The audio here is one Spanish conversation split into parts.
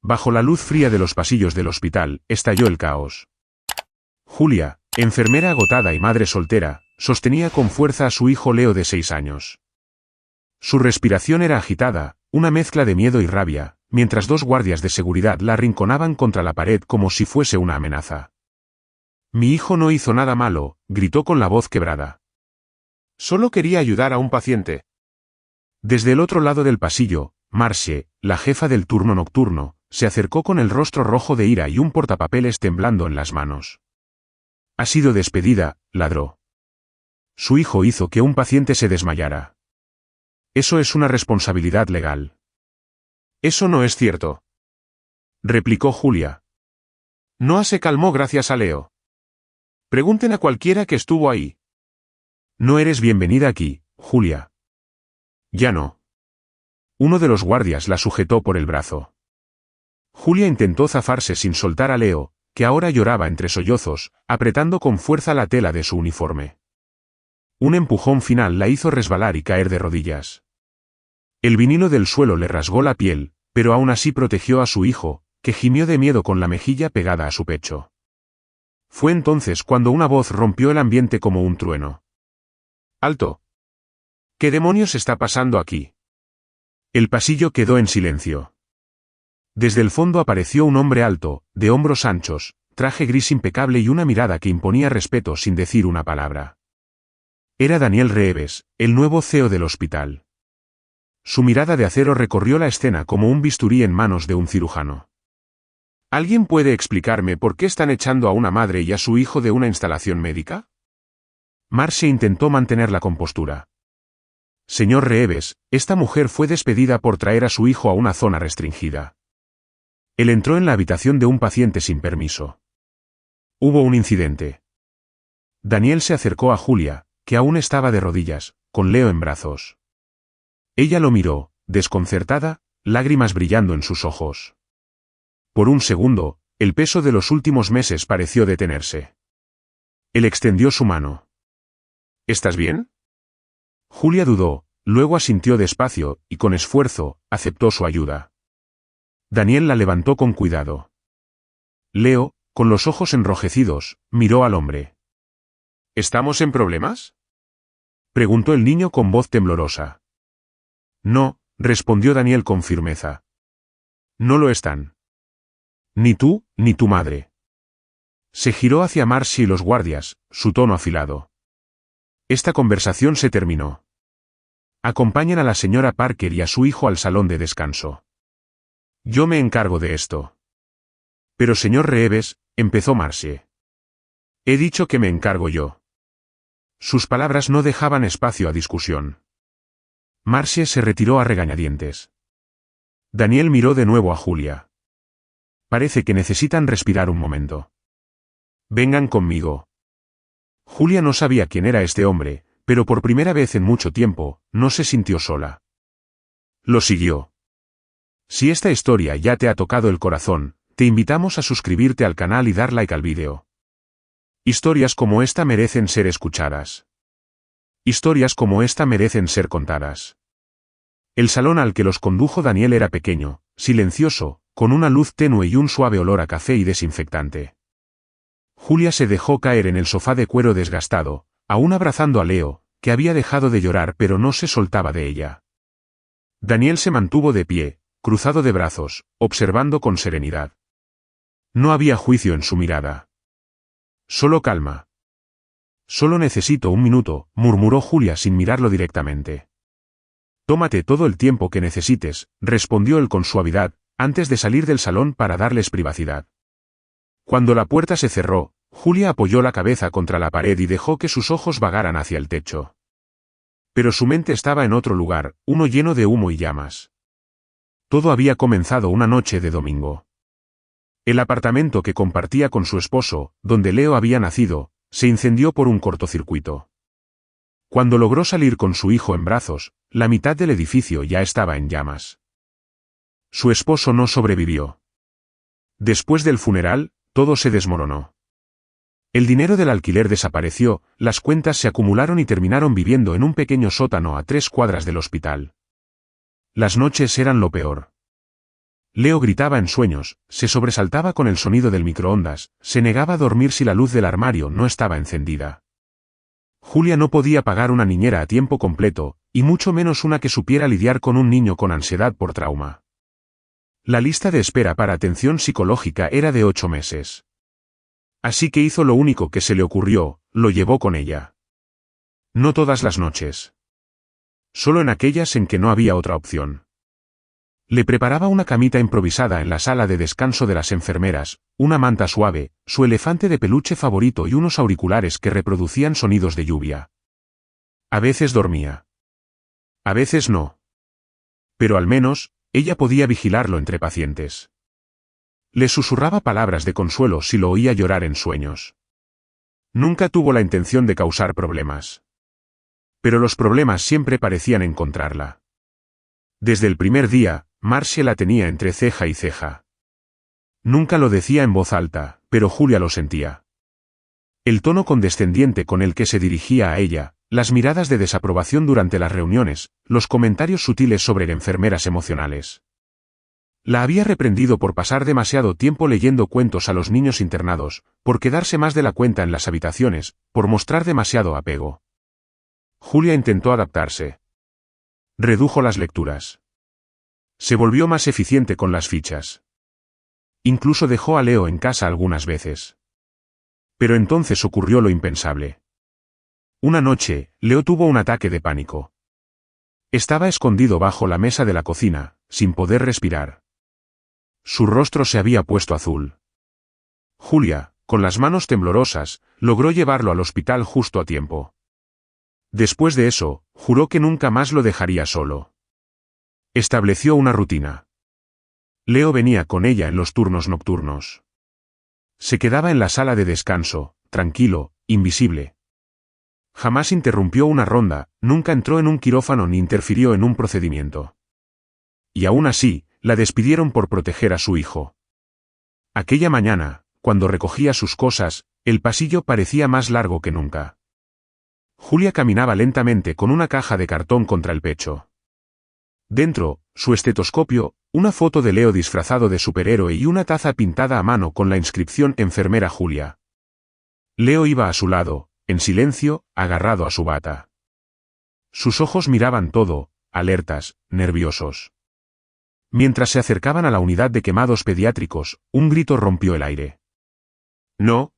Bajo la luz fría de los pasillos del hospital, estalló el caos. Julia, enfermera agotada y madre soltera, sostenía con fuerza a su hijo Leo de 6 años. Su respiración era agitada, una mezcla de miedo y rabia, mientras 2 guardias de seguridad la arrinconaban contra la pared como si fuese una amenaza. «Mi hijo no hizo nada malo», gritó con la voz quebrada. «Solo quería ayudar a un paciente». Desde el otro lado del pasillo, Marcie, la jefa del turno nocturno, se acercó con el rostro rojo de ira y un portapapeles temblando en las manos. «Ha sido despedida», ladró. «Su hijo hizo que un paciente se desmayara. Eso es una responsabilidad legal». «Eso no es cierto», replicó Julia. «Noah se calmó gracias a Leo. Pregunten a cualquiera que estuvo ahí». «No eres bienvenida aquí, Julia». «Ya no». Uno de los guardias la sujetó por el brazo. Julia intentó zafarse sin soltar a Leo, que ahora lloraba entre sollozos, apretando con fuerza la tela de su uniforme. Un empujón final la hizo resbalar y caer de rodillas. El vinilo del suelo le rasgó la piel, pero aún así protegió a su hijo, que gimió de miedo con la mejilla pegada a su pecho. Fue entonces cuando una voz rompió el ambiente como un trueno. «¡Alto! ¿Qué demonios está pasando aquí?» El pasillo quedó en silencio. Desde el fondo apareció un hombre alto, de hombros anchos, traje gris impecable y una mirada que imponía respeto sin decir una palabra. Era Daniel Reeves, el nuevo CEO del hospital. Su mirada de acero recorrió la escena como un bisturí en manos de un cirujano. ¿Alguien puede explicarme por qué están echando a una madre y a su hijo de una instalación médica? Marcie intentó mantener la compostura. Señor Reeves, esta mujer fue despedida por traer a su hijo a una zona restringida. Él entró en la habitación de un paciente sin permiso. Hubo un incidente. Daniel se acercó a Julia, que aún estaba de rodillas, con Leo en brazos. Ella lo miró, desconcertada, lágrimas brillando en sus ojos. Por un segundo, el peso de los últimos meses pareció detenerse. Él extendió su mano. ¿Estás bien? Julia dudó, luego asintió despacio, y con esfuerzo, aceptó su ayuda. Daniel la levantó con cuidado. Leo, con los ojos enrojecidos, miró al hombre. ¿Estamos en problemas?, preguntó el niño con voz temblorosa. No, respondió Daniel con firmeza. No lo están. Ni tú, ni tu madre. Se giró hacia Marcie y los guardias, su tono afilado. Esta conversación se terminó. Acompañen a la señora Parker y a su hijo al salón de descanso. Yo me encargo de esto. Pero señor Reeves, empezó Marcie. He dicho que me encargo yo. Sus palabras no dejaban espacio a discusión. Marcie se retiró a regañadientes. Daniel miró de nuevo a Julia. Parece que necesitan respirar un momento. Vengan conmigo. Julia no sabía quién era este hombre, pero por primera vez en mucho tiempo, no se sintió sola. Lo siguió. Si esta historia ya te ha tocado el corazón, te invitamos a suscribirte al canal y dar like al vídeo. Historias como esta merecen ser escuchadas. Historias como esta merecen ser contadas. El salón al que los condujo Daniel era pequeño, silencioso, con una luz tenue y un suave olor a café y desinfectante. Julia se dejó caer en el sofá de cuero desgastado, aún abrazando a Leo, que había dejado de llorar pero no se soltaba de ella. Daniel se mantuvo de pie, cruzado de brazos, observando con serenidad. No había juicio en su mirada. Solo calma. Solo necesito un minuto, murmuró Julia sin mirarlo directamente. Tómate todo el tiempo que necesites, respondió él con suavidad, antes de salir del salón para darles privacidad. Cuando la puerta se cerró, Julia apoyó la cabeza contra la pared y dejó que sus ojos vagaran hacia el techo. Pero su mente estaba en otro lugar, uno lleno de humo y llamas. Todo había comenzado una noche de domingo. El apartamento que compartía con su esposo, donde Leo había nacido, se incendió por un cortocircuito. Cuando logró salir con su hijo en brazos, la mitad del edificio ya estaba en llamas. Su esposo no sobrevivió. Después del funeral, todo se desmoronó. El dinero del alquiler desapareció, las cuentas se acumularon y terminaron viviendo en un pequeño sótano a 3 cuadras del hospital. Las noches eran lo peor. Leo gritaba en sueños, se sobresaltaba con el sonido del microondas, se negaba a dormir si la luz del armario no estaba encendida. Julia no podía pagar una niñera a tiempo completo, y mucho menos una que supiera lidiar con un niño con ansiedad por trauma. La lista de espera para atención psicológica era de 8 meses. Así que hizo lo único que se le ocurrió, lo llevó con ella. No todas las noches. Solo en aquellas en que no había otra opción. Le preparaba una camita improvisada en la sala de descanso de las enfermeras, una manta suave, su elefante de peluche favorito y unos auriculares que reproducían sonidos de lluvia. A veces dormía. A veces no. Pero al menos, ella podía vigilarlo entre pacientes. Le susurraba palabras de consuelo si lo oía llorar en sueños. Nunca tuvo la intención de causar problemas. Pero los problemas siempre parecían encontrarla. Desde el primer día, Marcia la tenía entre ceja y ceja. Nunca lo decía en voz alta, pero Julia lo sentía. El tono condescendiente con el que se dirigía a ella, las miradas de desaprobación durante las reuniones, los comentarios sutiles sobre enfermeras emocionales. La había reprendido por pasar demasiado tiempo leyendo cuentos a los niños internados, por quedarse más de la cuenta en las habitaciones, por mostrar demasiado apego. Julia intentó adaptarse. Redujo las lecturas. Se volvió más eficiente con las fichas. Incluso dejó a Leo en casa algunas veces. Pero entonces ocurrió lo impensable. Una noche, Leo tuvo un ataque de pánico. Estaba escondido bajo la mesa de la cocina, sin poder respirar. Su rostro se había puesto azul. Julia, con las manos temblorosas, logró llevarlo al hospital justo a tiempo. Después de eso, juró que nunca más lo dejaría solo. Estableció una rutina. Leo venía con ella en los turnos nocturnos. Se quedaba en la sala de descanso, tranquilo, invisible. Jamás interrumpió una ronda, nunca entró en un quirófano ni interfirió en un procedimiento. Y aún así, la despidieron por proteger a su hijo. Aquella mañana, cuando recogía sus cosas, el pasillo parecía más largo que nunca. Julia caminaba lentamente con una caja de cartón contra el pecho. Dentro, su estetoscopio, una foto de Leo disfrazado de superhéroe y una taza pintada a mano con la inscripción Enfermera Julia. Leo iba a su lado, en silencio, agarrado a su bata. Sus ojos miraban todo, alertas, nerviosos. Mientras se acercaban a la unidad de quemados pediátricos, un grito rompió el aire. «No.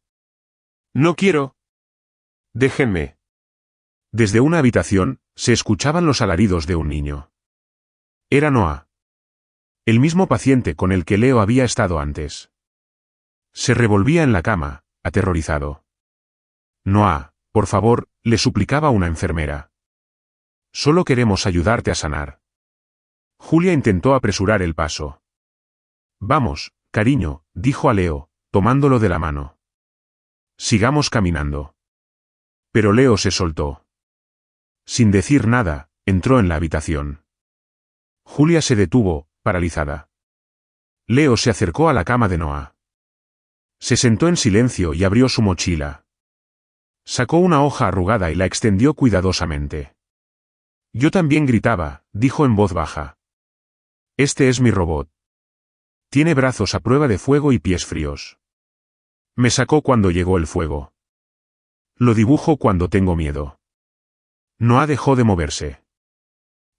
No quiero. Déjenme». Desde una habitación, se escuchaban los alaridos de un niño. Era Noah. El mismo paciente con el que Leo había estado antes. Se revolvía en la cama, aterrorizado. «Noah, por favor», le suplicaba una enfermera. «Solo queremos ayudarte a sanar». Julia intentó apresurar el paso. «Vamos, cariño», dijo a Leo, tomándolo de la mano. «Sigamos caminando». Pero Leo se soltó. Sin decir nada, entró en la habitación. Julia se detuvo, paralizada. Leo se acercó a la cama de Noah. Se sentó en silencio y abrió su mochila. Sacó una hoja arrugada y la extendió cuidadosamente. «Yo también gritaba», dijo en voz baja. «Este es mi robot. Tiene brazos a prueba de fuego y pies fríos. Me sacó cuando llegó el fuego. Lo dibujo cuando tengo miedo». Noah dejó de moverse.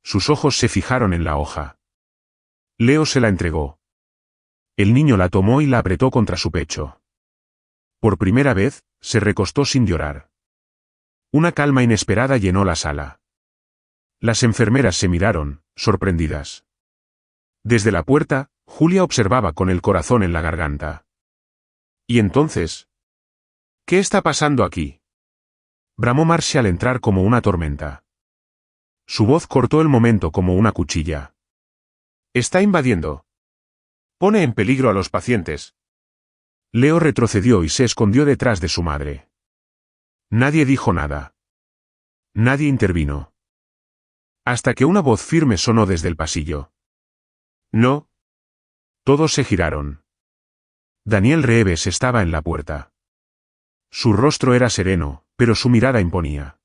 Sus ojos se fijaron en la hoja. Leo se la entregó. El niño la tomó y la apretó contra su pecho. Por primera vez, se recostó sin llorar. Una calma inesperada llenó la sala. Las enfermeras se miraron, sorprendidas. Desde la puerta, Julia observaba con el corazón en la garganta. «¿Y entonces? ¿Qué está pasando aquí?», bramó Marcia al entrar como una tormenta. Su voz cortó el momento como una cuchilla. «Está invadiendo. Pone en peligro a los pacientes». Leo retrocedió y se escondió detrás de su madre. Nadie dijo nada. Nadie intervino. Hasta que una voz firme sonó desde el pasillo. «No». Todos se giraron. Daniel Reeves estaba en la puerta. Su rostro era sereno, pero su mirada imponía.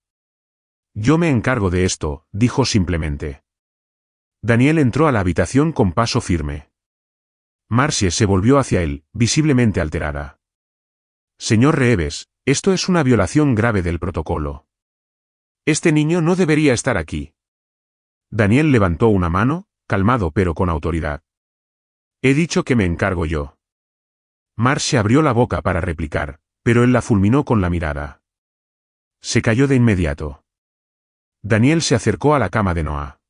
«Yo me encargo de esto», dijo simplemente. Daniel entró a la habitación con paso firme. Marcie se volvió hacia él, visiblemente alterada. Señor Reeves, esto es una violación grave del protocolo. Este niño no debería estar aquí. Daniel levantó una mano, calmado pero con autoridad. He dicho que me encargo yo. Marcie abrió la boca para replicar, pero él la fulminó con la mirada. Se cayó de inmediato. Daniel se acercó a la cama de Noah.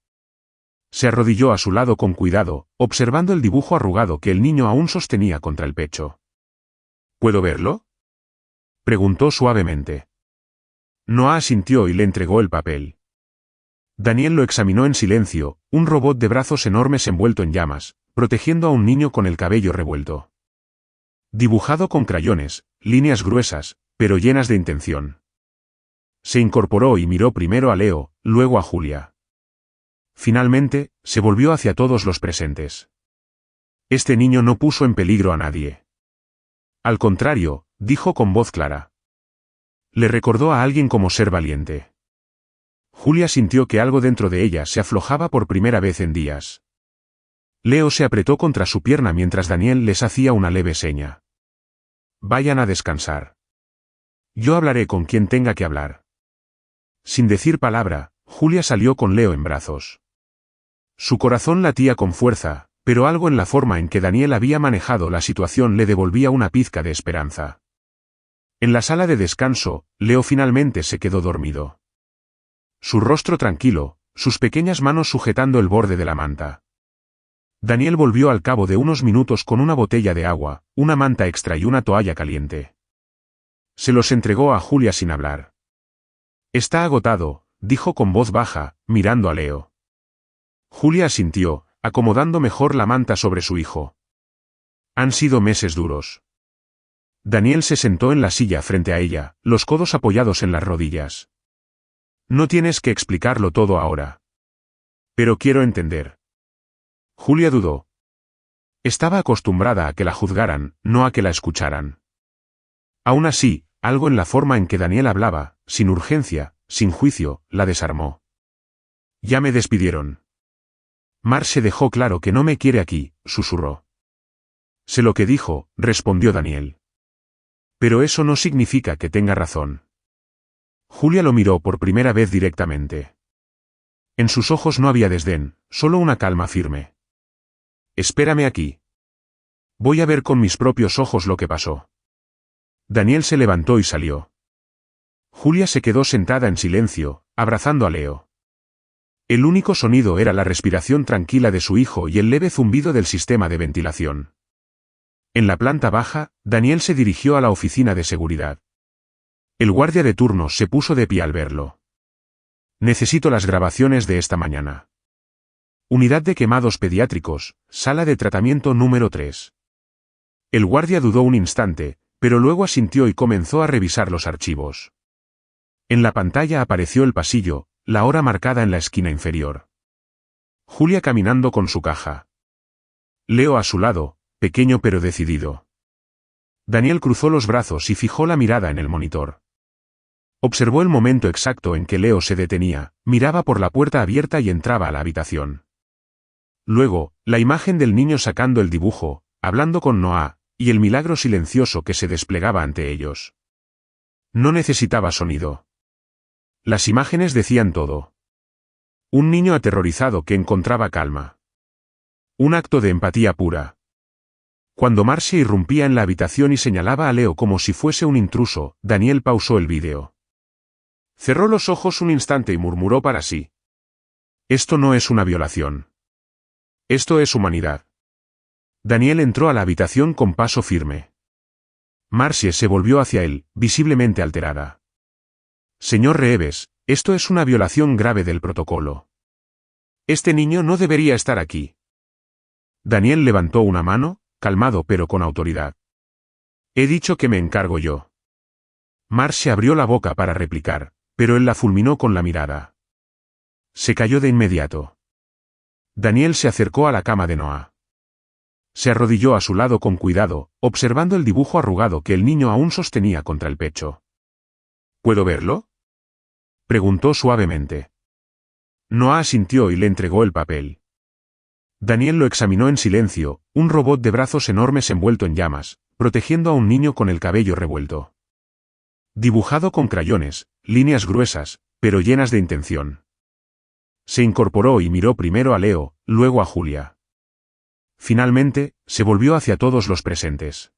Se arrodilló a su lado con cuidado, observando el dibujo arrugado que el niño aún sostenía contra el pecho. ¿Puedo verlo?, preguntó suavemente. Noah asintió y le entregó el papel. Daniel lo examinó en silencio, un robot de brazos enormes envuelto en llamas, protegiendo a un niño con el cabello revuelto. Dibujado con crayones, líneas gruesas, pero llenas de intención. Se incorporó y miró primero a Leo, luego a Julia. Finalmente, se volvió hacia todos los presentes. Este niño no puso en peligro a nadie. Al contrario, dijo con voz clara. Le recordó a alguien como ser valiente. Julia sintió que algo dentro de ella se aflojaba por primera vez en días. Leo se apretó contra su pierna mientras Daniel les hacía una leve seña. Vayan a descansar. Yo hablaré con quien tenga que hablar. Sin decir palabra, Julia salió con Leo en brazos. Su corazón latía con fuerza, pero algo en la forma en que Daniel había manejado la situación le devolvía una pizca de esperanza. En la sala de descanso, Leo finalmente se quedó dormido. Su rostro tranquilo, sus pequeñas manos sujetando el borde de la manta. Daniel volvió al cabo de unos minutos con una botella de agua, una manta extra y una toalla caliente. Se los entregó a Julia sin hablar. Está agotado, dijo con voz baja, mirando a Leo. Julia asintió, acomodando mejor la manta sobre su hijo. Han sido meses duros. Daniel se sentó en la silla frente a ella, los codos apoyados en las rodillas. No tienes que explicarlo todo ahora. Pero quiero entender. Julia dudó. Estaba acostumbrada a que la juzgaran, no a que la escucharan. Aún así, algo en la forma en que Daniel hablaba, sin urgencia, sin juicio, la desarmó. Ya me despidieron. Marcie dejó claro que no me quiere aquí, susurró. Sé lo que dijo, respondió Daniel. Pero eso no significa que tenga razón. Julia lo miró por primera vez directamente. En sus ojos no había desdén, solo una calma firme. Espérame aquí. Voy a ver con mis propios ojos lo que pasó. Daniel se levantó y salió. Julia se quedó sentada en silencio, abrazando a Leo. El único sonido era la respiración tranquila de su hijo y el leve zumbido del sistema de ventilación. En la planta baja, Daniel se dirigió a la oficina de seguridad. El guardia de turno se puso de pie al verlo. Necesito las grabaciones de esta mañana. Unidad de quemados pediátricos, sala de tratamiento número 3. El guardia dudó un instante, pero luego asintió y comenzó a revisar los archivos. En la pantalla apareció el pasillo, la hora marcada en la esquina inferior. Julia caminando con su caja. Leo a su lado, pequeño pero decidido. Daniel cruzó los brazos y fijó la mirada en el monitor. Observó el momento exacto en que Leo se detenía, miraba por la puerta abierta y entraba a la habitación. Luego, la imagen del niño sacando el dibujo, hablando con Noah, y el milagro silencioso que se desplegaba ante ellos. No necesitaba sonido. Las imágenes decían todo. Un niño aterrorizado que encontraba calma. Un acto de empatía pura. Cuando Marcie irrumpía en la habitación y señalaba a Leo como si fuese un intruso, Daniel pausó el vídeo. Cerró los ojos un instante y murmuró para sí. Esto no es una violación. Esto es humanidad. Daniel entró a la habitación con paso firme. Marcie se volvió hacia él, visiblemente alterada. Señor Reeves, esto es una violación grave del protocolo. Este niño no debería estar aquí. Daniel levantó una mano, calmado pero con autoridad. He dicho que me encargo yo. Marcie abrió la boca para replicar, pero él la fulminó con la mirada. Se cayó de inmediato. Daniel se acercó a la cama de Noah. Se arrodilló a su lado con cuidado, observando el dibujo arrugado que el niño aún sostenía contra el pecho. ¿Puedo verlo?, preguntó suavemente. Noah asintió y le entregó el papel. Daniel lo examinó en silencio, un robot de brazos enormes envuelto en llamas, protegiendo a un niño con el cabello revuelto. Dibujado con crayones, líneas gruesas, pero llenas de intención. Se incorporó y miró primero a Leo, luego a Julia. Finalmente, se volvió hacia todos los presentes.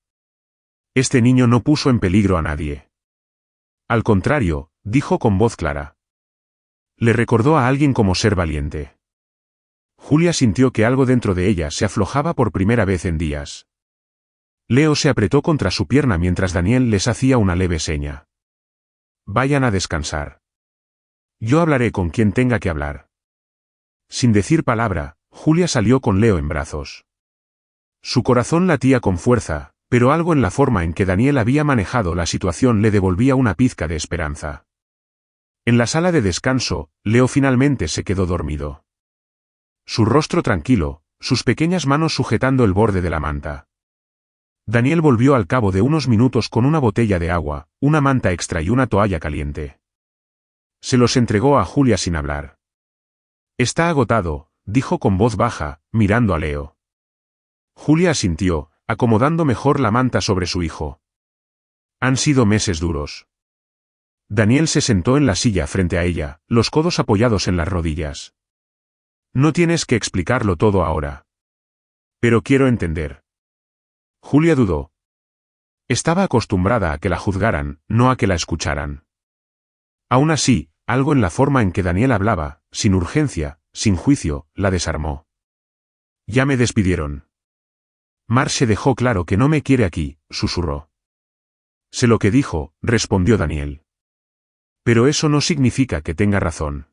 Este niño no puso en peligro a nadie. Al contrario, dijo con voz clara. Le recordó a alguien como ser valiente. Julia sintió que algo dentro de ella se aflojaba por primera vez en días. Leo se apretó contra su pierna mientras Daniel les hacía una leve seña. Vayan a descansar. Yo hablaré con quien tenga que hablar. Sin decir palabra, Julia salió con Leo en brazos. Su corazón latía con fuerza, pero algo en la forma en que Daniel había manejado la situación le devolvía una pizca de esperanza. En la sala de descanso, Leo finalmente se quedó dormido. Su rostro tranquilo, sus pequeñas manos sujetando el borde de la manta. Daniel volvió al cabo de unos minutos con una botella de agua, una manta extra y una toalla caliente. Se los entregó a Julia sin hablar. Está agotado, dijo con voz baja, mirando a Leo. Julia asintió, acomodando mejor la manta sobre su hijo. Han sido meses duros. Daniel se sentó en la silla frente a ella, los codos apoyados en las rodillas. No tienes que explicarlo todo ahora. Pero quiero entender. Julia dudó. Estaba acostumbrada a que la juzgaran, no a que la escucharan. Aún así, algo en la forma en que Daniel hablaba, sin urgencia, sin juicio, la desarmó. Ya me despidieron. Marce dejó claro que no me quiere aquí, susurró. Sé lo que dijo, respondió Daniel. Pero eso no significa que tenga razón.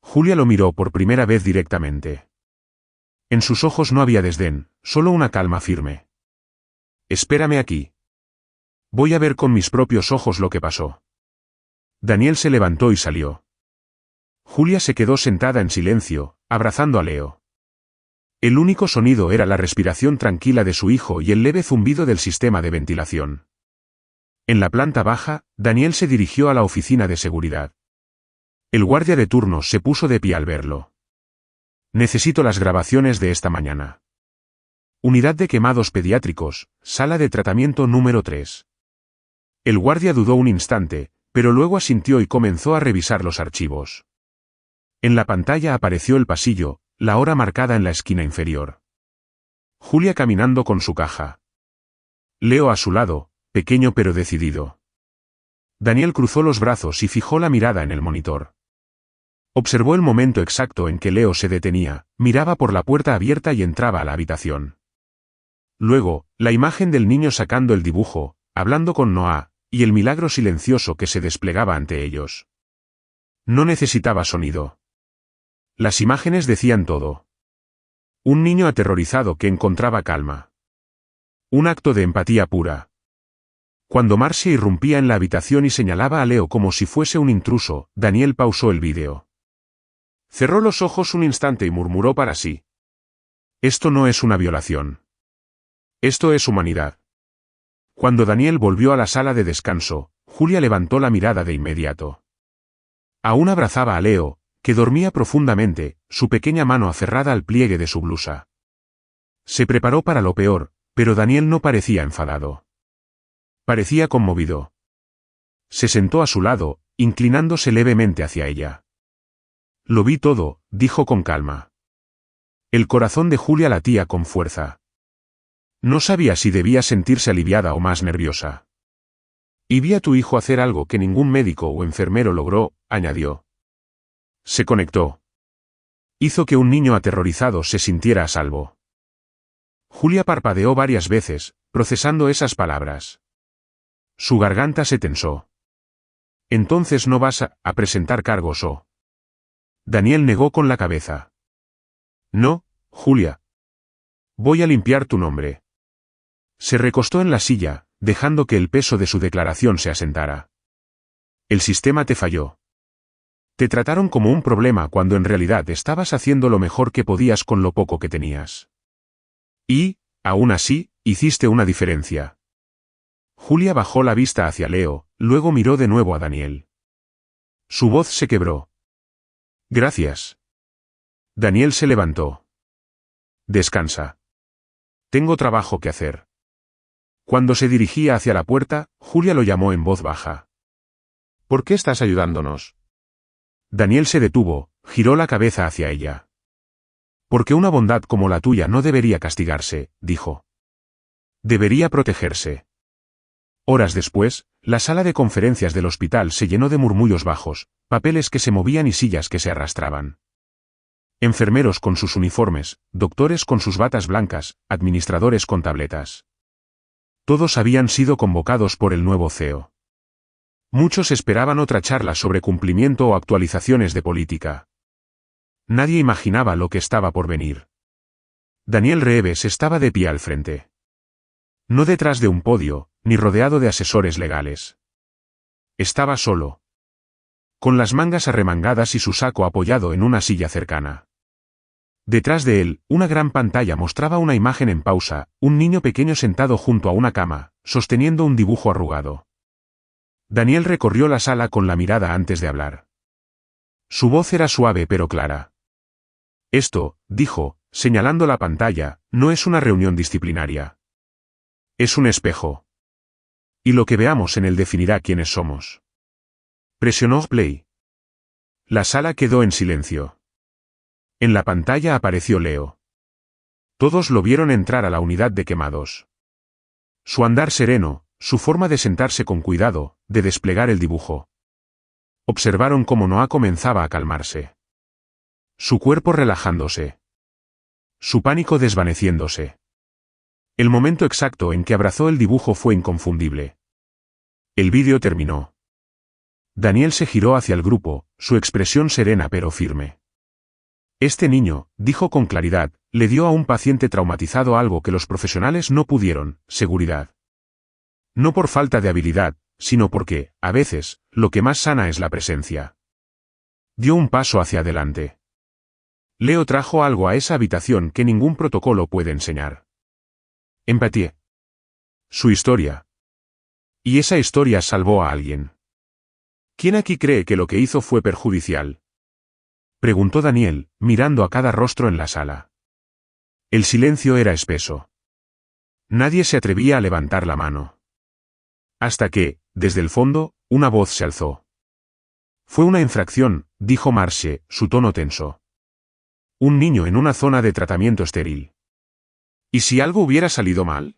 Julia lo miró por primera vez directamente. En sus ojos no había desdén, solo una calma firme. Espérame aquí. Voy a ver con mis propios ojos lo que pasó. Daniel se levantó y salió. Julia se quedó sentada en silencio, abrazando a Leo. El único sonido era la respiración tranquila de su hijo y el leve zumbido del sistema de ventilación. En la planta baja, Daniel se dirigió a la oficina de seguridad. El guardia de turno se puso de pie al verlo. Necesito las grabaciones de esta mañana. Unidad de quemados pediátricos, sala de tratamiento número 3. El guardia dudó un instante, pero luego asintió y comenzó a revisar los archivos. En la pantalla apareció el pasillo, la hora marcada en la esquina inferior. Julia caminando con su caja. Leo a su lado, pequeño pero decidido. Daniel cruzó los brazos y fijó la mirada en el monitor. Observó el momento exacto en que Leo se detenía, miraba por la puerta abierta y entraba a la habitación. Luego, la imagen del niño sacando el dibujo, hablando con Noah, y el milagro silencioso que se desplegaba ante ellos. No necesitaba sonido. Las imágenes decían todo. Un niño aterrorizado que encontraba calma. Un acto de empatía pura. Cuando Marcia irrumpía en la habitación y señalaba a Leo como si fuese un intruso, Daniel pausó el vídeo. Cerró los ojos un instante y murmuró para sí. Esto no es una violación. Esto es humanidad. Cuando Daniel volvió a la sala de descanso, Julia levantó la mirada de inmediato. Aún abrazaba a Leo, que dormía profundamente, su pequeña mano aferrada al pliegue de su blusa. Se preparó para lo peor, pero Daniel no parecía enfadado. Parecía conmovido. Se sentó a su lado, inclinándose levemente hacia ella. Lo vi todo, dijo con calma. El corazón de Julia latía con fuerza. No sabía si debía sentirse aliviada o más nerviosa. Y vi a tu hijo hacer algo que ningún médico o enfermero logró, añadió. Se conectó. Hizo que un niño aterrorizado se sintiera a salvo. Julia parpadeó varias veces, procesando esas palabras. Su garganta se tensó. Entonces no vas a presentar cargos o... Daniel negó con la cabeza. No, Julia. Voy a limpiar tu nombre. Se recostó en la silla, dejando que el peso de su declaración se asentara. El sistema te falló. Te trataron como un problema cuando en realidad estabas haciendo lo mejor que podías con lo poco que tenías. Y, aún así, hiciste una diferencia. Julia bajó la vista hacia Leo, luego miró de nuevo a Daniel. Su voz se quebró. Gracias. Daniel se levantó. Descansa. Tengo trabajo que hacer. Cuando se dirigía hacia la puerta, Julia lo llamó en voz baja. ¿Por qué estás ayudándonos? Daniel se detuvo, giró la cabeza hacia ella. Porque una bondad como la tuya no debería castigarse, dijo. Debería protegerse. Horas después, la sala de conferencias del hospital se llenó de murmullos bajos, papeles que se movían y sillas que se arrastraban. Enfermeros con sus uniformes, doctores con sus batas blancas, administradores con tabletas. Todos habían sido convocados por el nuevo CEO. Muchos esperaban otra charla sobre cumplimiento o actualizaciones de política. Nadie imaginaba lo que estaba por venir. Daniel Reeves estaba de pie al frente. No detrás de un podio, ni rodeado de asesores legales. Estaba solo. Con las mangas arremangadas y su saco apoyado en una silla cercana. Detrás de él, una gran pantalla mostraba una imagen en pausa, un niño pequeño sentado junto a una cama, sosteniendo un dibujo arrugado. Daniel recorrió la sala con la mirada antes de hablar. Su voz era suave pero clara. Esto, dijo, señalando la pantalla, no es una reunión disciplinaria. Es un espejo. Y lo que veamos en él definirá quiénes somos. Presionó play. La sala quedó en silencio. En la pantalla apareció Leo. Todos lo vieron entrar a la unidad de quemados. Su andar sereno, su forma de sentarse con cuidado, de desplegar el dibujo. Observaron cómo Noah comenzaba a calmarse. Su cuerpo relajándose. Su pánico desvaneciéndose. El momento exacto en que abrazó el dibujo fue inconfundible. El vídeo terminó. Daniel se giró hacia el grupo, su expresión serena pero firme. Este niño, dijo con claridad, le dio a un paciente traumatizado algo que los profesionales no pudieron, seguridad. No por falta de habilidad, sino porque, a veces, lo que más sana es la presencia. Dio un paso hacia adelante. Leo trajo algo a esa habitación que ningún protocolo puede enseñar. Empatía. Su historia. Y esa historia salvó a alguien. ¿Quién aquí cree que lo que hizo fue perjudicial? Preguntó Daniel, mirando a cada rostro en la sala. El silencio era espeso. Nadie se atrevía a levantar la mano. Hasta que, desde el fondo, una voz se alzó. Fue una infracción, dijo Marche, su tono tenso. Un niño en una zona de tratamiento estéril. ¿Y si algo hubiera salido mal?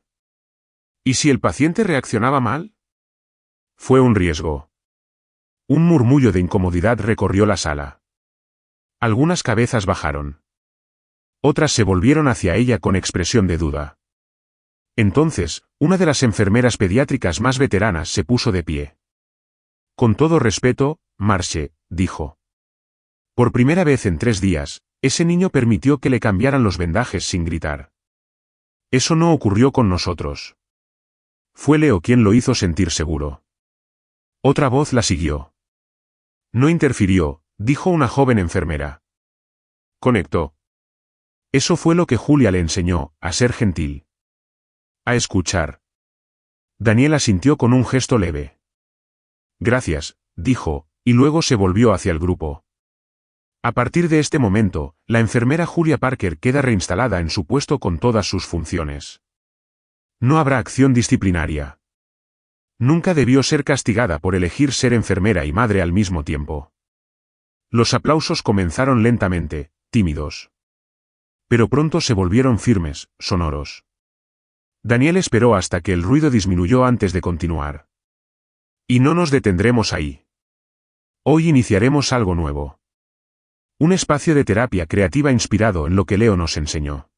¿Y si el paciente reaccionaba mal? Fue un riesgo. Un murmullo de incomodidad recorrió la sala. Algunas cabezas bajaron. Otras se volvieron hacia ella con expresión de duda. Entonces, una de las enfermeras pediátricas más veteranas se puso de pie. Con todo respeto, Marche, dijo. Por primera vez en 3 días, ese niño permitió que le cambiaran los vendajes sin gritar. Eso no ocurrió con nosotros. Fue Leo quien lo hizo sentir seguro. Otra voz la siguió. No interfirió, dijo una joven enfermera. Conectó. Eso fue lo que Julia le enseñó, a ser gentil. A escuchar. Daniel asintió con un gesto leve. Gracias, dijo, y luego se volvió hacia el grupo. A partir de este momento, la enfermera Julia Parker queda reinstalada en su puesto con todas sus funciones. No habrá acción disciplinaria. Nunca debió ser castigada por elegir ser enfermera y madre al mismo tiempo. Los aplausos comenzaron lentamente, tímidos. Pero pronto se volvieron firmes, sonoros. Daniel esperó hasta que el ruido disminuyó antes de continuar. Y no nos detendremos ahí. Hoy iniciaremos algo nuevo. Un espacio de terapia creativa inspirado en lo que Leo nos enseñó.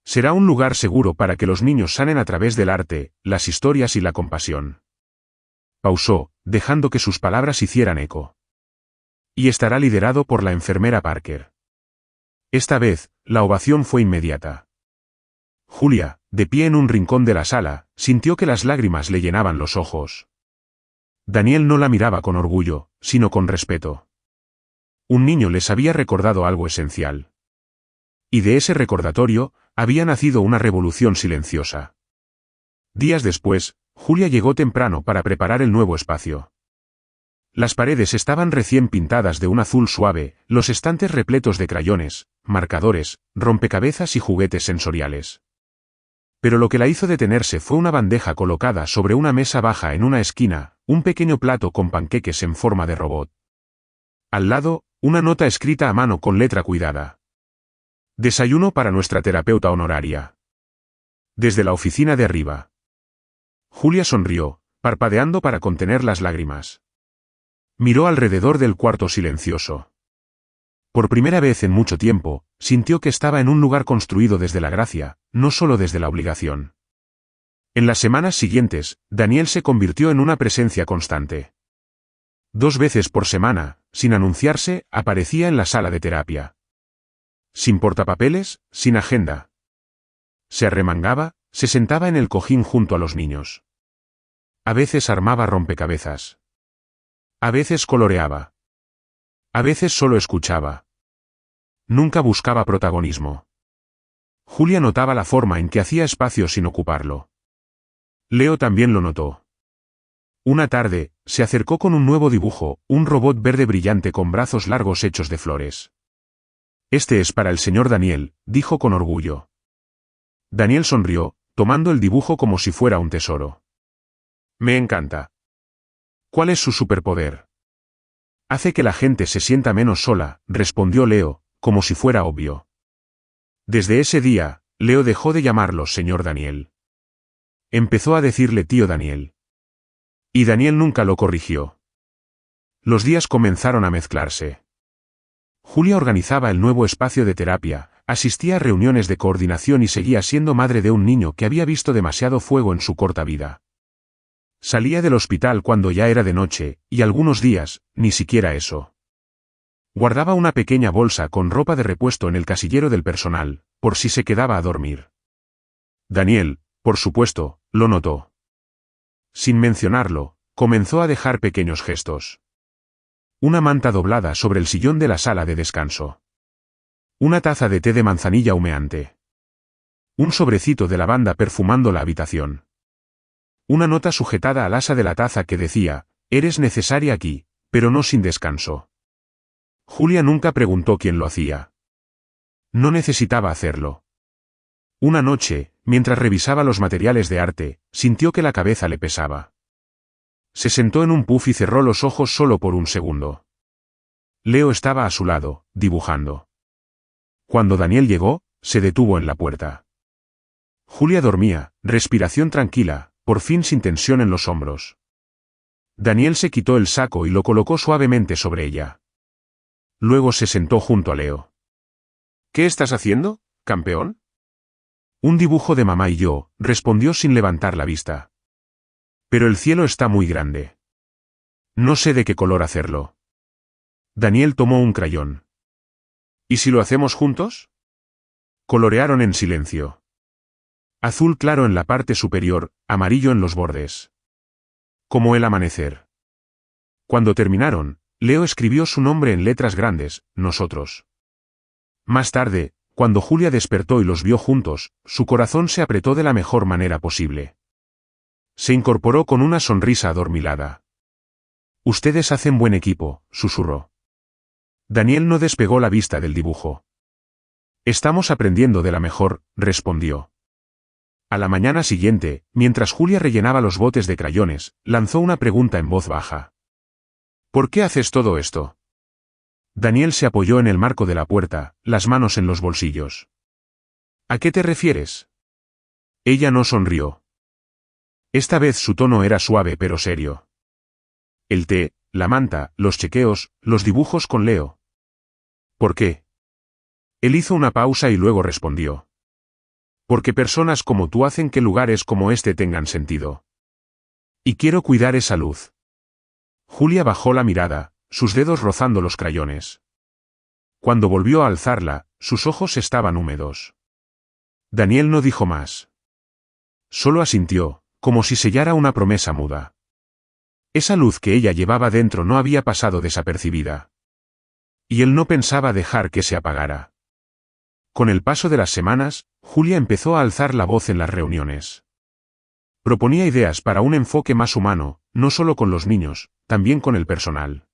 Será un lugar seguro para que los niños sanen a través del arte, las historias y la compasión. Pausó, dejando que sus palabras hicieran eco. Y estará liderado por la enfermera Parker. Esta vez, la ovación fue inmediata. Julia, de pie en un rincón de la sala, sintió que las lágrimas le llenaban los ojos. Daniel no la miraba con orgullo, sino con respeto. Un niño les había recordado algo esencial. Y de ese recordatorio, había nacido una revolución silenciosa. Días después, Julia llegó temprano para preparar el nuevo espacio. Las paredes estaban recién pintadas de un azul suave, los estantes repletos de crayones, marcadores, rompecabezas y juguetes sensoriales. Pero lo que la hizo detenerse fue una bandeja colocada sobre una mesa baja en una esquina, un pequeño plato con panqueques en forma de robot. Al lado, una nota escrita a mano con letra cuidada. Desayuno para nuestra terapeuta honoraria. Desde la oficina de arriba. Julia sonrió, parpadeando para contener las lágrimas. Miró alrededor del cuarto silencioso. Por primera vez en mucho tiempo, sintió que estaba en un lugar construido desde la gracia, no solo desde la obligación. En las semanas siguientes, Daniel se convirtió en una presencia constante. 2 veces por semana, sin anunciarse, aparecía en la sala de terapia. Sin portapapeles, sin agenda. Se arremangaba, se sentaba en el cojín junto a los niños. A veces armaba rompecabezas. A veces coloreaba. A veces solo escuchaba. Nunca buscaba protagonismo. Julia notaba la forma en que hacía espacio sin ocuparlo. Leo también lo notó. Una tarde, se acercó con un nuevo dibujo, un robot verde brillante con brazos largos hechos de flores. Este es para el señor Daniel, dijo con orgullo. Daniel sonrió, tomando el dibujo como si fuera un tesoro. Me encanta. ¿Cuál es su superpoder? Hace que la gente se sienta menos sola, respondió Leo, como si fuera obvio. Desde ese día, Leo dejó de llamarlo señor Daniel. Empezó a decirle tío Daniel. Y Daniel nunca lo corrigió. Los días comenzaron a mezclarse. Julia organizaba el nuevo espacio de terapia, asistía a reuniones de coordinación y seguía siendo madre de un niño que había visto demasiado fuego en su corta vida. Salía del hospital cuando ya era de noche, y algunos días, ni siquiera eso. Guardaba una pequeña bolsa con ropa de repuesto en el casillero del personal, por si se quedaba a dormir. Daniel, por supuesto, lo notó. Sin mencionarlo, comenzó a dejar pequeños gestos. Una manta doblada sobre el sillón de la sala de descanso. Una taza de té de manzanilla humeante. Un sobrecito de lavanda perfumando la habitación. Una nota sujetada al asa de la taza que decía, eres necesaria aquí, pero no sin descanso. Julia nunca preguntó quién lo hacía. No necesitaba hacerlo. Una noche, mientras revisaba los materiales de arte, sintió que la cabeza le pesaba. Se sentó en un puff y cerró los ojos solo por un segundo. Leo estaba a su lado, dibujando. Cuando Daniel llegó, se detuvo en la puerta. Julia dormía, respiración tranquila, por fin sin tensión en los hombros. Daniel se quitó el saco y lo colocó suavemente sobre ella. Luego se sentó junto a Leo. ¿Qué estás haciendo, campeón? Un dibujo de mamá y yo, respondió sin levantar la vista. Pero el cielo está muy grande. No sé de qué color hacerlo. Daniel tomó un crayón. ¿Y si lo hacemos juntos? Colorearon en silencio. Azul claro en la parte superior, amarillo en los bordes. Como el amanecer. Cuando terminaron, Leo escribió su nombre en letras grandes, nosotros. Más tarde, cuando Julia despertó y los vio juntos, su corazón se apretó de la mejor manera posible. Se incorporó con una sonrisa adormilada. Ustedes hacen buen equipo, susurró. Daniel no despegó la vista del dibujo. Estamos aprendiendo de la mejor, respondió. A la mañana siguiente, mientras Julia rellenaba los botes de crayones, lanzó una pregunta en voz baja. ¿Por qué haces todo esto? Daniel se apoyó en el marco de la puerta, las manos en los bolsillos. ¿A qué te refieres? Ella no sonrió. Esta vez su tono era suave pero serio. El té, la manta, los chequeos, los dibujos con Leo. ¿Por qué? Él hizo una pausa y luego respondió. Porque personas como tú hacen que lugares como este tengan sentido. Y quiero cuidar esa luz. Julia bajó la mirada, sus dedos rozando los crayones. Cuando volvió a alzarla, sus ojos estaban húmedos. Daniel no dijo más. Solo asintió, como si sellara una promesa muda. Esa luz que ella llevaba dentro no había pasado desapercibida. Y él no pensaba dejar que se apagara. Con el paso de las semanas, Julia empezó a alzar la voz en las reuniones. Proponía ideas para un enfoque más humano, no solo con los niños, también con el personal.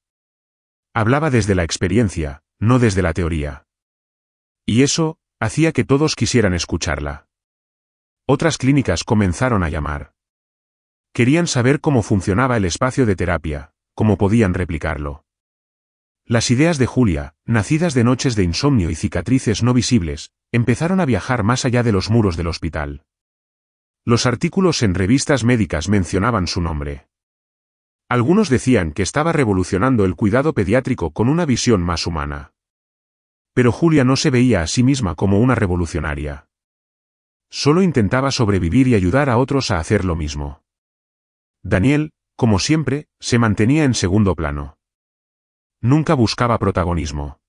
Hablaba desde la experiencia, no desde la teoría. Y eso hacía que todos quisieran escucharla. Otras clínicas comenzaron a llamar. Querían saber cómo funcionaba el espacio de terapia, cómo podían replicarlo. Las ideas de Julia, nacidas de noches de insomnio y cicatrices no visibles, empezaron a viajar más allá de los muros del hospital. Los artículos en revistas médicas mencionaban su nombre. Algunos decían que estaba revolucionando el cuidado pediátrico con una visión más humana. Pero Julia no se veía a sí misma como una revolucionaria. Solo intentaba sobrevivir y ayudar a otros a hacer lo mismo. Daniel, como siempre, se mantenía en segundo plano. Nunca buscaba protagonismo.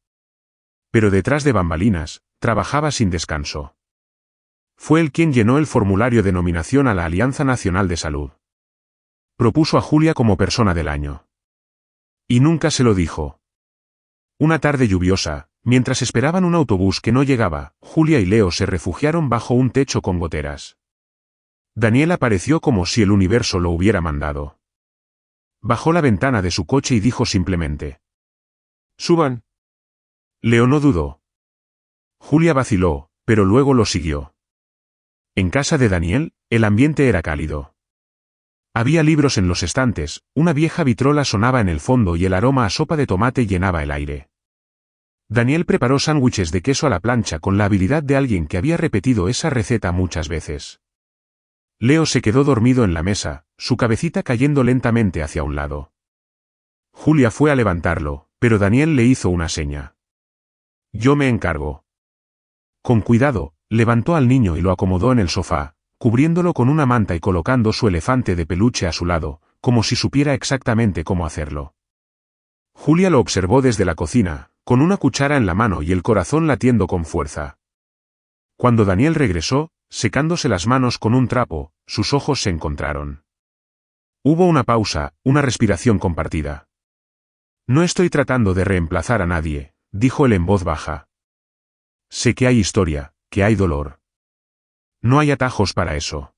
Pero detrás de bambalinas, trabajaba sin descanso. Fue él quien llenó el formulario de nominación a la Alianza Nacional de Salud. Propuso a Julia como persona del año. Y nunca se lo dijo. Una tarde lluviosa, mientras esperaban un autobús que no llegaba, Julia y Leo se refugiaron bajo un techo con goteras. Daniel apareció como si el universo lo hubiera mandado. Bajó la ventana de su coche y dijo simplemente: «Suban». Leo no dudó. Julia vaciló, pero luego lo siguió. En casa de Daniel, el ambiente era cálido. Había libros en los estantes, una vieja vitrola sonaba en el fondo y el aroma a sopa de tomate llenaba el aire. Daniel preparó sándwiches de queso a la plancha con la habilidad de alguien que había repetido esa receta muchas veces. Leo se quedó dormido en la mesa, su cabecita cayendo lentamente hacia un lado. Julia fue a levantarlo, pero Daniel le hizo una seña. «Yo me encargo». Con cuidado, levantó al niño y lo acomodó en el sofá, cubriéndolo con una manta y colocando su elefante de peluche a su lado, como si supiera exactamente cómo hacerlo. Julia lo observó desde la cocina, con una cuchara en la mano y el corazón latiendo con fuerza. Cuando Daniel regresó, secándose las manos con un trapo, sus ojos se encontraron. Hubo una pausa, una respiración compartida. «No estoy tratando de reemplazar a nadie», dijo él en voz baja. «Sé que hay historia, que hay dolor. No hay atajos para eso».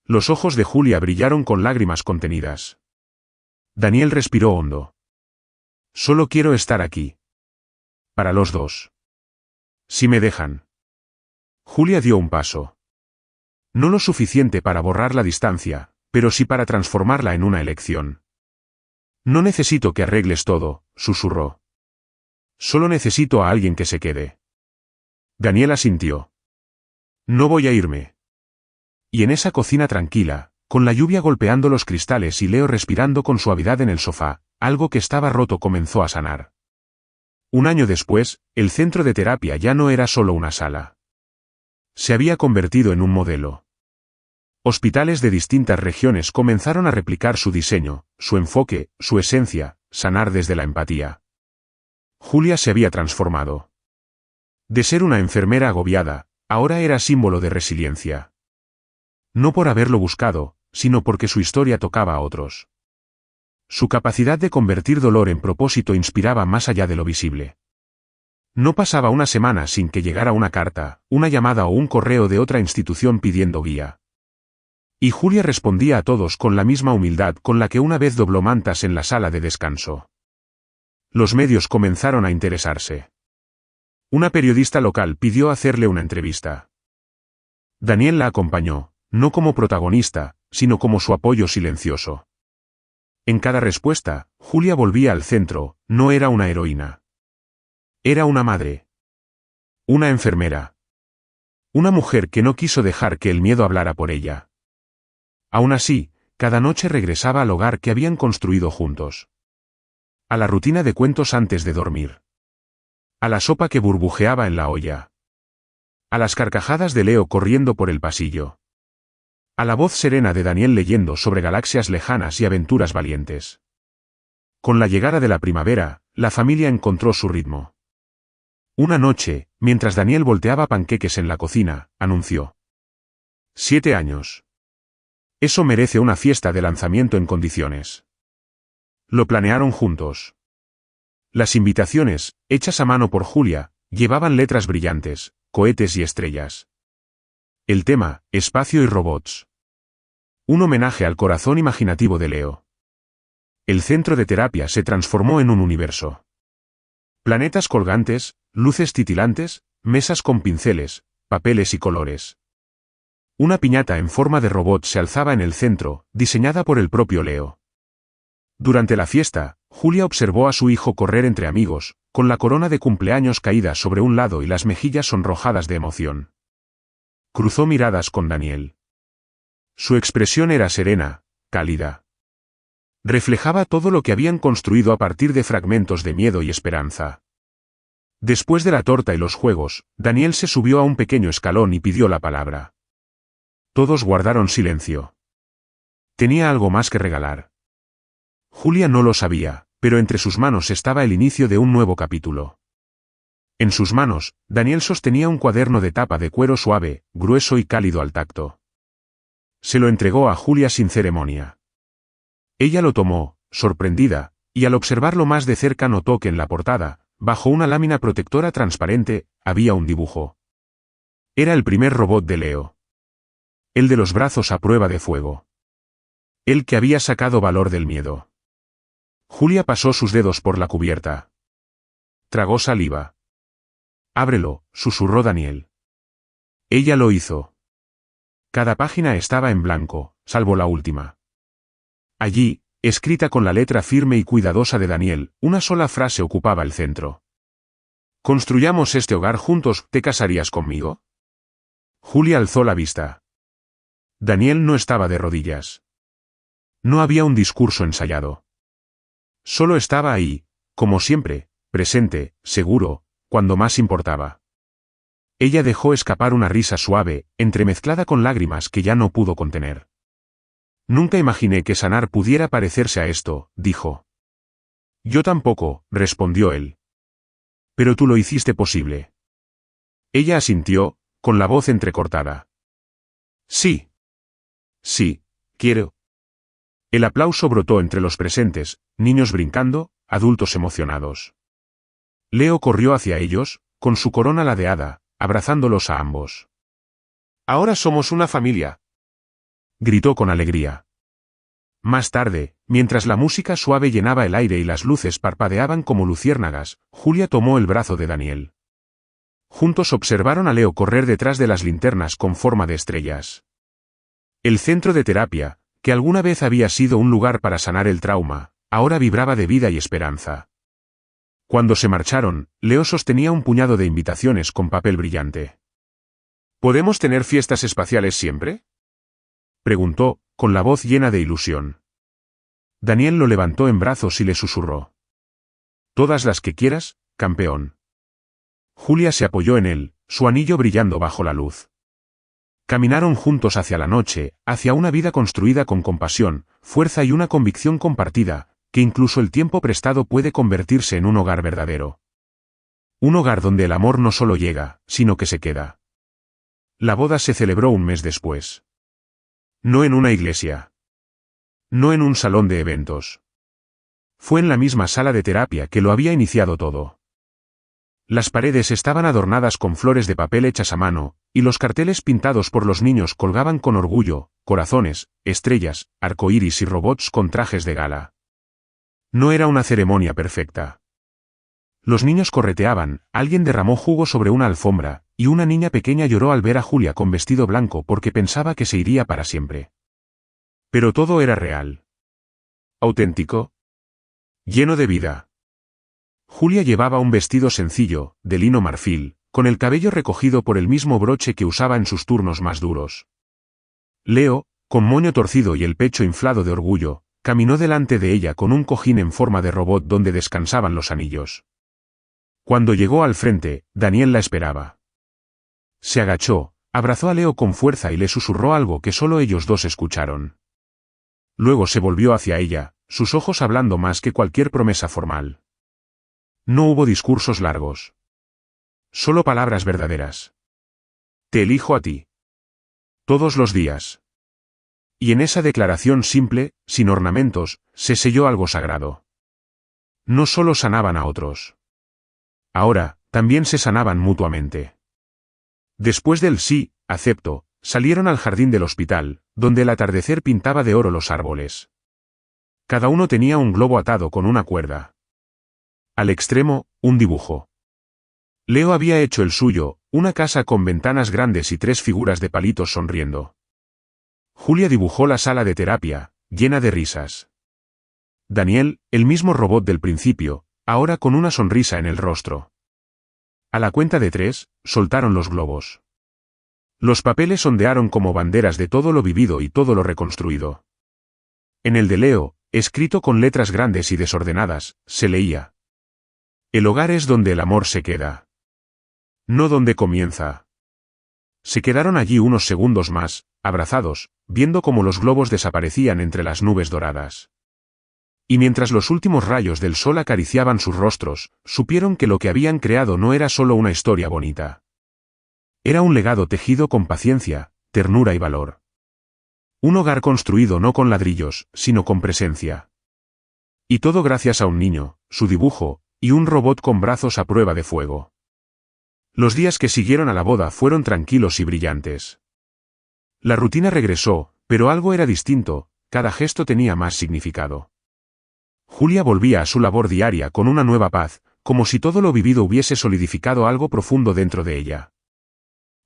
Los ojos de Julia brillaron con lágrimas contenidas. Daniel respiró hondo. «Solo quiero estar aquí. Para los dos. Si me dejan». Julia dio un paso. No lo suficiente para borrar la distancia, pero sí para transformarla en una elección. «No necesito que arregles todo», susurró. «Solo necesito a alguien que se quede». Daniel asintió. «No voy a irme». Y en esa cocina tranquila, con la lluvia golpeando los cristales y Leo respirando con suavidad en el sofá, algo que estaba roto comenzó a sanar. Un año después, el centro de terapia ya no era solo una sala. Se había convertido en un modelo. Hospitales de distintas regiones comenzaron a replicar su diseño, su enfoque, su esencia, sanar desde la empatía. Julia se había transformado. De ser una enfermera agobiada, ahora era símbolo de resiliencia. No por haberlo buscado, sino porque su historia tocaba a otros. Su capacidad de convertir dolor en propósito inspiraba más allá de lo visible. No pasaba una semana sin que llegara una carta, una llamada o un correo de otra institución pidiendo guía. Y Julia respondía a todos con la misma humildad con la que una vez dobló mantas en la sala de descanso. Los medios comenzaron a interesarse. Una periodista local pidió hacerle una entrevista. Daniel la acompañó, no como protagonista, sino como su apoyo silencioso. En cada respuesta, Julia volvía al centro, no era una heroína. Era una madre. Una enfermera. Una mujer que no quiso dejar que el miedo hablara por ella. Aún así, cada noche regresaba al hogar que habían construido juntos. A la rutina de cuentos antes de dormir. A la sopa que burbujeaba en la olla. A las carcajadas de Leo corriendo por el pasillo. A la voz serena de Daniel leyendo sobre galaxias lejanas y aventuras valientes. Con la llegada de la primavera, la familia encontró su ritmo. Una noche, mientras Daniel volteaba panqueques en la cocina, anunció: 7 años. Eso merece una fiesta de lanzamiento en condiciones. Lo planearon juntos. Las invitaciones, hechas a mano por Julia, llevaban letras brillantes, cohetes y estrellas. El tema, espacio y robots. Un homenaje al corazón imaginativo de Leo. El centro de terapia se transformó en un universo. Planetas colgantes, luces titilantes, mesas con pinceles, papeles y colores. Una piñata en forma de robot se alzaba en el centro, diseñada por el propio Leo. Durante la fiesta, Julia observó a su hijo correr entre amigos, con la corona de cumpleaños caída sobre un lado y las mejillas sonrojadas de emoción. Cruzó miradas con Daniel. Su expresión era serena, cálida. Reflejaba todo lo que habían construido a partir de fragmentos de miedo y esperanza. Después de la torta y los juegos, Daniel se subió a un pequeño escalón y pidió la palabra. Todos guardaron silencio. Tenía algo más que regalar. Julia no lo sabía, pero entre sus manos estaba el inicio de un nuevo capítulo. En sus manos, Daniel sostenía un cuaderno de tapa de cuero suave, grueso y cálido al tacto. Se lo entregó a Julia sin ceremonia. Ella lo tomó, sorprendida, y al observarlo más de cerca notó que en la portada, bajo una lámina protectora transparente, había un dibujo. Era el primer robot de Leo. El de los brazos a prueba de fuego. El que había sacado valor del miedo. Julia pasó sus dedos por la cubierta. Tragó saliva. Ábrelo, susurró Daniel. Ella lo hizo. Cada página estaba en blanco, salvo la última. Allí, escrita con la letra firme y cuidadosa de Daniel, una sola frase ocupaba el centro. «Construyamos este hogar juntos, ¿te casarías conmigo?» Julia alzó la vista. Daniel no estaba de rodillas. No había un discurso ensayado. Solo estaba ahí, como siempre, presente, seguro, cuando más importaba. Ella dejó escapar una risa suave, entremezclada con lágrimas que ya no pudo contener. Nunca imaginé que sanar pudiera parecerse a esto, dijo. Yo tampoco, respondió él. Pero tú lo hiciste posible. Ella asintió, con la voz entrecortada. Sí. Sí, quiero. El aplauso brotó entre los presentes, niños brincando, adultos emocionados. Leo corrió hacia ellos, con su corona ladeada, abrazándolos a ambos. Ahora somos una familia. Gritó con alegría. Más tarde, mientras la música suave llenaba el aire y las luces parpadeaban como luciérnagas, Julia tomó el brazo de Daniel. Juntos observaron a Leo correr detrás de las linternas con forma de estrellas. El centro de terapia, que alguna vez había sido un lugar para sanar el trauma, ahora vibraba de vida y esperanza. Cuando se marcharon, Leo sostenía un puñado de invitaciones con papel brillante. ¿Podemos tener fiestas espaciales siempre?, preguntó, con la voz llena de ilusión. Daniel lo levantó en brazos y le susurró. Todas las que quieras, campeón. Julia se apoyó en él, su anillo brillando bajo la luz. Caminaron juntos hacia la noche, hacia una vida construida con compasión, fuerza y una convicción compartida, que incluso el tiempo prestado puede convertirse en un hogar verdadero. Un hogar donde el amor no solo llega, sino que se queda. La boda se celebró un mes después. No en una iglesia. No en un salón de eventos. Fue en la misma sala de terapia que lo había iniciado todo. Las paredes estaban adornadas con flores de papel hechas a mano, y los carteles pintados por los niños colgaban con orgullo, corazones, estrellas, arcoíris y robots con trajes de gala. No era una ceremonia perfecta. Los niños correteaban, alguien derramó jugo sobre una alfombra, y una niña pequeña lloró al ver a Julia con vestido blanco porque pensaba que se iría para siempre. Pero todo era real. Auténtico. Lleno de vida. Julia llevaba un vestido sencillo, de lino marfil, con el cabello recogido por el mismo broche que usaba en sus turnos más duros. Leo, con moño torcido y el pecho inflado de orgullo, caminó delante de ella con un cojín en forma de robot donde descansaban los anillos. Cuando llegó al frente, Daniel la esperaba. Se agachó, abrazó a Leo con fuerza y le susurró algo que solo ellos dos escucharon. Luego se volvió hacia ella, sus ojos hablando más que cualquier promesa formal. No hubo discursos largos. Solo palabras verdaderas. Te elijo a ti. Todos los días. Y en esa declaración simple, sin ornamentos, se selló algo sagrado. No solo sanaban a otros. Ahora, también se sanaban mutuamente. Después del sí, acepto, salieron al jardín del hospital, donde el atardecer pintaba de oro los árboles. Cada uno tenía un globo atado con una cuerda. Al extremo, un dibujo. Leo había hecho el suyo, una casa con ventanas grandes y 3 figuras de palitos sonriendo. Julia dibujó la sala de terapia, llena de risas. Daniel, el mismo robot del principio, ahora con una sonrisa en el rostro. A la cuenta de 3, soltaron los globos. Los papeles ondearon como banderas de todo lo vivido y todo lo reconstruido. En el de Leo, escrito con letras grandes y desordenadas, se leía: el hogar es donde el amor se queda. No donde comienza. Se quedaron allí unos segundos más, abrazados, viendo cómo los globos desaparecían entre las nubes doradas. Y mientras los últimos rayos del sol acariciaban sus rostros, supieron que lo que habían creado no era solo una historia bonita. Era un legado tejido con paciencia, ternura y valor. Un hogar construido no con ladrillos, sino con presencia. Y todo gracias a un niño, su dibujo, y un robot con brazos a prueba de fuego. Los días que siguieron a la boda fueron tranquilos y brillantes. La rutina regresó, pero algo era distinto, cada gesto tenía más significado. Julia volvía a su labor diaria con una nueva paz, como si todo lo vivido hubiese solidificado algo profundo dentro de ella.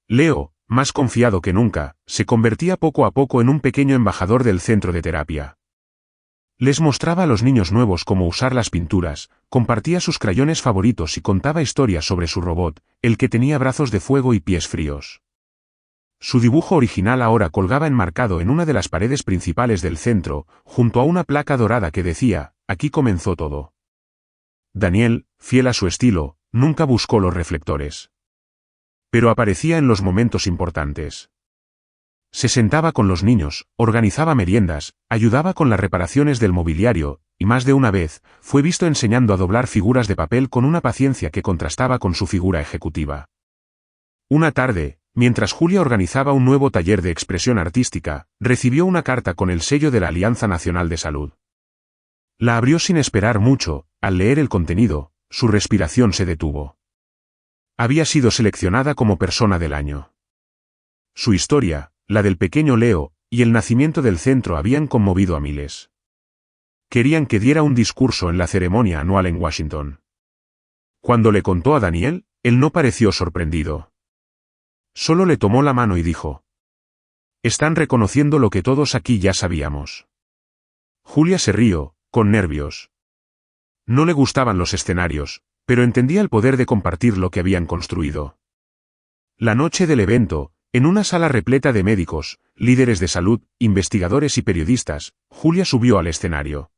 Leo, más confiado que nunca, se convertía poco a poco en un pequeño embajador del centro de terapia. Les mostraba a los niños nuevos cómo usar las pinturas, compartía sus crayones favoritos y contaba historias sobre su robot, el que tenía brazos de fuego y pies fríos. Su dibujo original ahora colgaba enmarcado en una de las paredes principales del centro, junto a una placa dorada que decía: aquí comenzó todo. Daniel, fiel a su estilo, nunca buscó los reflectores. Pero aparecía en los momentos importantes. Se sentaba con los niños, organizaba meriendas, ayudaba con las reparaciones del mobiliario, y más de una vez, fue visto enseñando a doblar figuras de papel con una paciencia que contrastaba con su figura ejecutiva. Una tarde, mientras Julia organizaba un nuevo taller de expresión artística, recibió una carta con el sello de la Alianza Nacional de Salud. La abrió sin esperar mucho. Al leer el contenido, su respiración se detuvo. Había sido seleccionada como persona del año. Su historia, la del pequeño Leo, y el nacimiento del centro habían conmovido a miles. Querían que diera un discurso en la ceremonia anual en Washington. Cuando le contó a Daniel, él no pareció sorprendido. Solo le tomó la mano y dijo: están reconociendo lo que todos aquí ya sabíamos. Julia se rió, con nervios. No le gustaban los escenarios, pero entendía el poder de compartir lo que habían construido. La noche del evento, en una sala repleta de médicos, líderes de salud, investigadores y periodistas, Julia subió al escenario.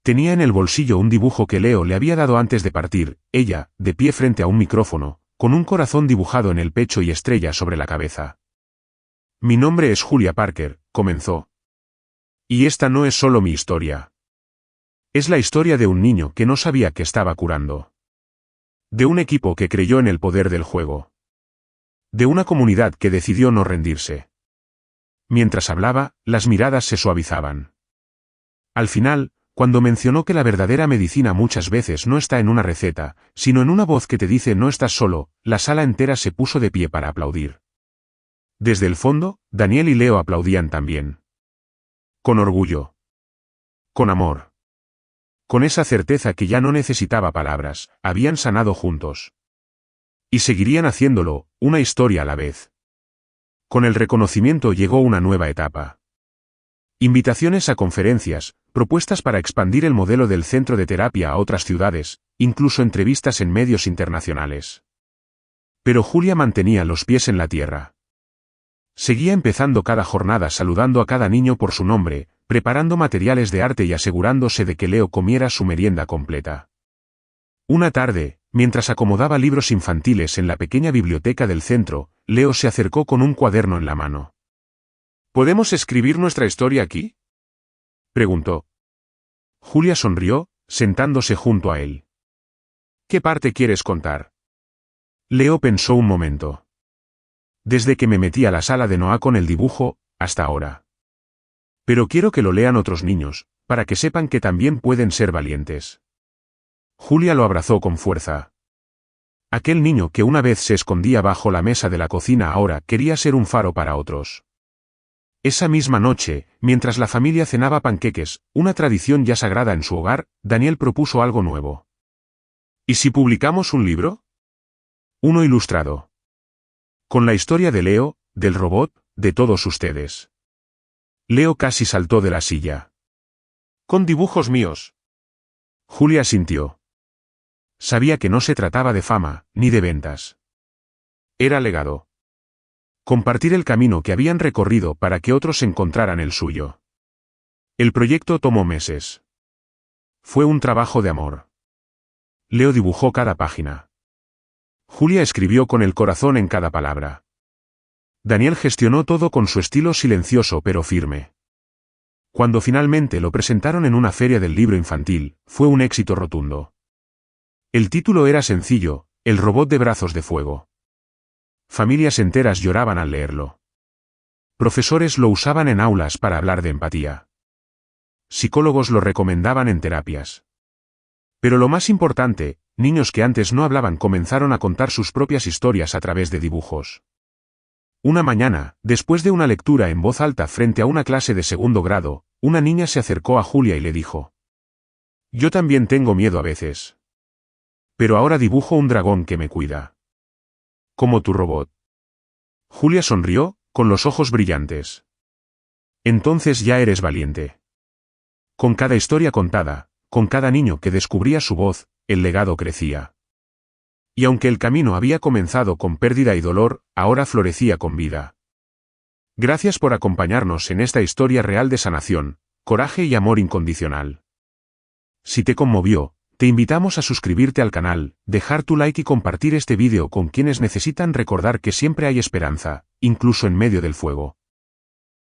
Tenía en el bolsillo un dibujo que Leo le había dado antes de partir, ella, de pie frente a un micrófono, con un corazón dibujado en el pecho y estrellas sobre la cabeza. Mi nombre es Julia Parker, comenzó. Y esta no es solo mi historia. Es la historia de un niño que no sabía que estaba curando. De un equipo que creyó en el poder del juego. De una comunidad que decidió no rendirse. Mientras hablaba, las miradas se suavizaban. Al final, cuando mencionó que la verdadera medicina muchas veces no está en una receta, sino en una voz que te dice no estás solo, la sala entera se puso de pie para aplaudir. Desde el fondo, Daniel y Leo aplaudían también. Con orgullo. Con amor. Con esa certeza que ya no necesitaba palabras, habían sanado juntos. Y seguirían haciéndolo, una historia a la vez. Con el reconocimiento llegó una nueva etapa. Invitaciones a conferencias, propuestas para expandir el modelo del centro de terapia a otras ciudades, incluso entrevistas en medios internacionales. Pero Julia mantenía los pies en la tierra. Seguía empezando cada jornada saludando a cada niño por su nombre, preparando materiales de arte y asegurándose de que Leo comiera su merienda completa. Una tarde, mientras acomodaba libros infantiles en la pequeña biblioteca del centro, Leo se acercó con un cuaderno en la mano. ¿Podemos escribir nuestra historia aquí?, preguntó. Julia sonrió, sentándose junto a él. ¿Qué parte quieres contar? Leo pensó un momento. Desde que me metí a la sala de Noah con el dibujo, hasta ahora. Pero quiero que lo lean otros niños, para que sepan que también pueden ser valientes. Julia lo abrazó con fuerza. Aquel niño que una vez se escondía bajo la mesa de la cocina ahora quería ser un faro para otros. Esa misma noche, mientras la familia cenaba panqueques, una tradición ya sagrada en su hogar, Daniel propuso algo nuevo. ¿Y si publicamos un libro? Uno ilustrado. Con la historia de Leo, del robot, de todos ustedes. Leo casi saltó de la silla. Con dibujos míos. Julia asintió. Sabía que no se trataba de fama, ni de ventas. Era legado. Compartir el camino que habían recorrido para que otros encontraran el suyo. El proyecto tomó meses. Fue un trabajo de amor. Leo dibujó cada página. Julia escribió con el corazón en cada palabra. Daniel gestionó todo con su estilo silencioso pero firme. Cuando finalmente lo presentaron en una feria del libro infantil, fue un éxito rotundo. El título era sencillo, El robot de brazos de fuego. Familias enteras lloraban al leerlo. Profesores lo usaban en aulas para hablar de empatía. Psicólogos lo recomendaban en terapias. Pero lo más importante, niños que antes no hablaban comenzaron a contar sus propias historias a través de dibujos. Una mañana, después de una lectura en voz alta frente a una clase de segundo grado, una niña se acercó a Julia y le dijo: «Yo también tengo miedo a veces. Pero ahora dibujo un dragón que me cuida. Como tu robot». Julia sonrió, con los ojos brillantes. «Entonces ya eres valiente». Con cada historia contada, con cada niño que descubría su voz, el legado crecía. Y aunque el camino había comenzado con pérdida y dolor, ahora florecía con vida. Gracias por acompañarnos en esta historia real de sanación, coraje y amor incondicional. Si te conmovió, te invitamos a suscribirte al canal, dejar tu like y compartir este vídeo con quienes necesitan recordar que siempre hay esperanza, incluso en medio del fuego.